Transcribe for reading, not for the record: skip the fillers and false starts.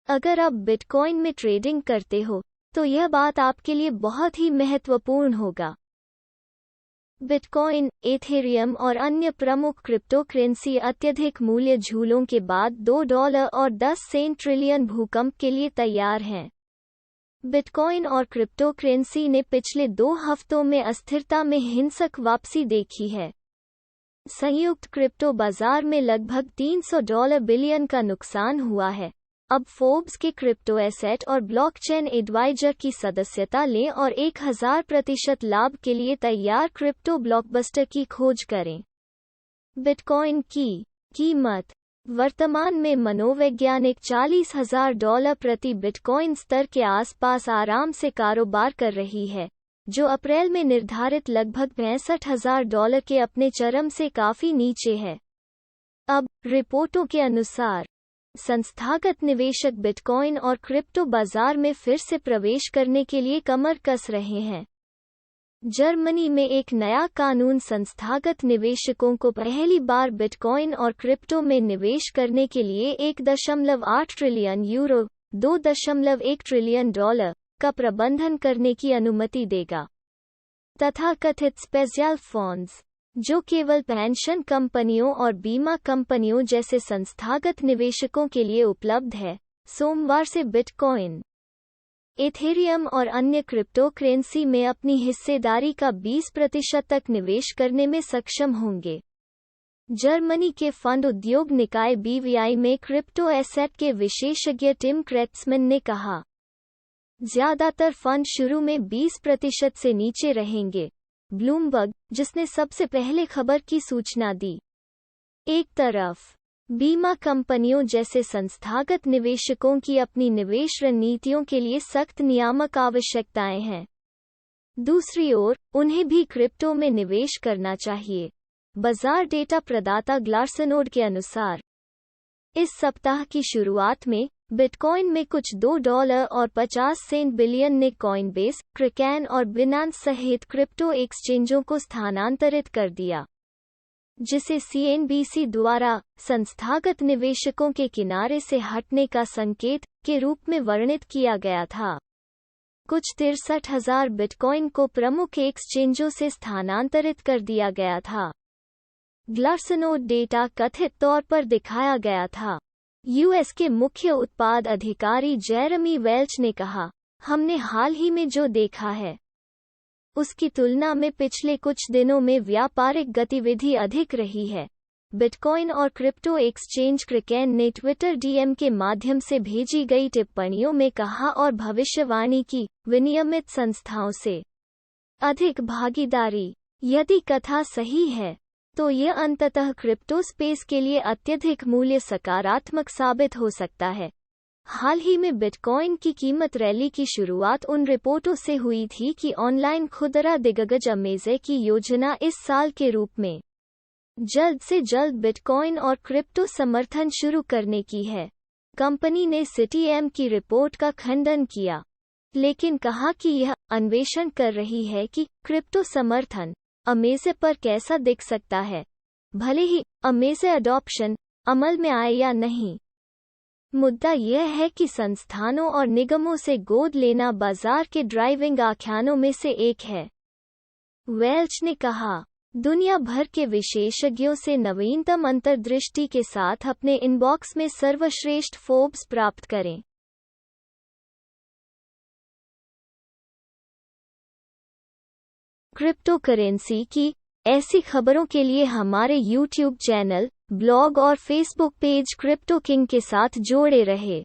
अगर आप बिटकॉइन में ट्रेडिंग करते हो तो यह बात आपके लिए बहुत ही महत्वपूर्ण होगा। बिटकॉइन, एथेरियम और अन्य प्रमुख क्रिप्टो करेंसी अत्यधिक मूल्य झूलों के बाद $2.10 ट्रिलियन भूकंप के लिए तैयार हैं। बिटकॉइन और क्रिप्टो करेंसी ने पिछले 2 हफ्तों में अस्थिरता में हिंसक वापसी देखी है। संयुक्त क्रिप्टो बाजार में लगभग $300 बिलियन का नुकसान हुआ है। अब फोर्ब्स के क्रिप्टो एसेट और ब्लॉकचेन एडवाइजर की सदस्यता लें और 1000% लाभ के लिए तैयार क्रिप्टो ब्लॉकबस्टर की खोज करें। बिटकॉइन की कीमत वर्तमान में मनोवैज्ञानिक $40,000 प्रति बिटकॉइन स्तर के आसपास आराम से कारोबार कर रही है, जो अप्रैल में निर्धारित लगभग $65,000 के अपने चरम से काफी नीचे है। अब रिपोर्टों के अनुसार संस्थागत निवेशक बिटकॉइन और क्रिप्टो बाजार में फिर से प्रवेश करने के लिए कमर कस रहे हैं। जर्मनी में एक नया कानून संस्थागत निवेशकों को पहली बार बिटकॉइन और क्रिप्टो में निवेश करने के लिए €1.8 ट्रिलियन $2.1 ट्रिलियन का प्रबंधन करने की अनुमति देगा। तथाकथित स्पेशल फंड्स, जो केवल पेंशन कंपनियों और बीमा कंपनियों जैसे संस्थागत निवेशकों के लिए उपलब्ध है, सोमवार से बिटकॉइन, एथेरियम और अन्य क्रिप्टो करेंसी में अपनी हिस्सेदारी का 20% तक निवेश करने में सक्षम होंगे। जर्मनी के फंड उद्योग निकाय BVI में क्रिप्टो एसेट के विशेषज्ञ टिम क्रेट्समैन ने कहा, ज्यादातर फंड शुरू में 20% से नीचे रहेंगे। ब्लूमबर्ग, जिसने सबसे पहले खबर की सूचना दी। एक तरफ बीमा कंपनियों जैसे संस्थागत निवेशकों की अपनी निवेश रणनीतियों के लिए सख्त नियामक आवश्यकताएं हैं। दूसरी ओर, उन्हें भी क्रिप्टो में निवेश करना चाहिए। बाजार डेटा प्रदाता ग्लार्सनोड के अनुसार इस सप्ताह की शुरुआत में बिटकॉइन में कुछ $2.50 बिलियन ने कॉइनबेस, क्रेकन और बिनांस सहित क्रिप्टो एक्सचेंजों को स्थानांतरित कर दिया, जिसे CNBC द्वारा संस्थागत निवेशकों के किनारे से हटने का संकेत के रूप में वर्णित किया गया था। कुछ 63,000 बिटकॉइन को प्रमुख एक्सचेंजों से स्थानांतरित कर दिया गया था। ग्लार्सनोड डेटा कथित तौर पर दिखाया गया था। यूएस के मुख्य उत्पाद अधिकारी जेरेमी वेल्च ने कहा, हमने हाल ही में जो देखा है उसकी तुलना में पिछले कुछ दिनों में व्यापारिक गतिविधि अधिक रही है। बिटकॉइन और क्रिप्टो एक्सचेंज क्रेकन ने ट्विटर DM के माध्यम से भेजी गई टिप्पणियों में कहा और भविष्यवाणी की, विनियमित संस्थाओं से अधिक भागीदारी। यदि कथा सही है तो यह अंततः क्रिप्टो स्पेस के लिए अत्यधिक मूल्य सकारात्मक साबित हो सकता है। हाल ही में बिटकॉइन की कीमत रैली की शुरुआत उन रिपोर्टों से हुई थी कि ऑनलाइन खुदरा दिग्गज अमेज़न की योजना इस साल के रूप में जल्द से जल्द बिटकॉइन और क्रिप्टो समर्थन शुरू करने की है। कंपनी ने CTM की रिपोर्ट का खंडन किया, लेकिन कहा कि यह अन्वेषण कर रही है कि क्रिप्टो समर्थन अमेज़न पर कैसा दिख सकता है, भले ही अमेज़न अडॉप्शन अमल में आए या नहीं। मुद्दा यह है कि संस्थानों और निगमों से गोद लेना बाजार के ड्राइविंग आख्यानों में से एक है। वेल्च ने कहा, दुनिया भर के विशेषज्ञों से नवीनतम अंतर्दृष्टि के साथ अपने इनबॉक्स में सर्वश्रेष्ठ फोर्ब्स प्राप्त करें। क्रिप्टो करेंसी की ऐसी खबरों के लिए हमारे YouTube चैनल, ब्लॉग और फेसबुक पेज क्रिप्टो किंग के साथ जोड़े रहे।